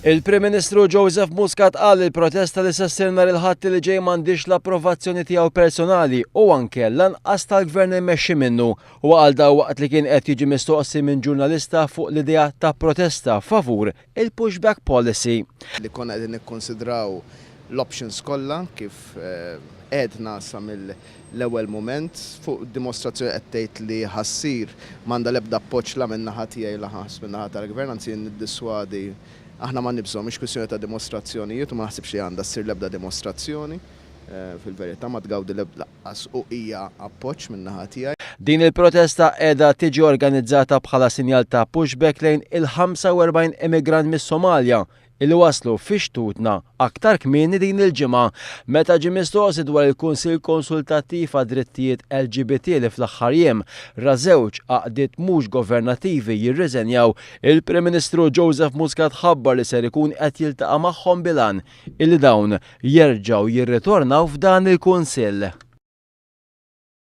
Il-Prim Ministru Joseph Muscat qal il-protesta li sassir nhar il-Ħadd li ġej m'għandix l-approvazzjoni tiegħu personali u anke lanqas tal-Gvern immexxi minnu u għal waqt li kien qed jiġi mistoqsi minn ġurnalista fuq l-idea ta' protesta favur il-pushback policy. Li konna qegħdin nikkonsidraw l-options kollha kif għedna sa mill-ewwel moment fuq dimostrazzjoni qed tgħid li ħassir m'għandha l-ebda appoġġ la min-naħa tiegħi laħas min-naħa tal-Gvern anzi niddiswadi aħna ma nibżgħu mhix kwistjoni ta' dimostrazzjonijiet u ma naħsibx li għandha ssir l-ebda dimostrazzjoni fil-verità ma tgawdi l-ebda u hija appoġġ min-naħa tiegħi. Din il-protesta qiegħda tiġi organizzata bħala sinjal ta' pushback lejn il-45 immigrant mis-Somalja illi waslu fi xtutna aktar kmieni din il-ġimgħa meta ġie mistoqsi dwar il-Kunsill Konsultattiv għad-Drittijiet LGBT li fl-aħħar jiem ra żewġ għaqdiet mhux governattivi jirriżenjaw, il-Prim Ministru Joseph Muscat ħabbar li ser ikun qed jiltaqa' magħhom bilan illi dawn jerġgħu jirritornaw f'dan il-Kunsill.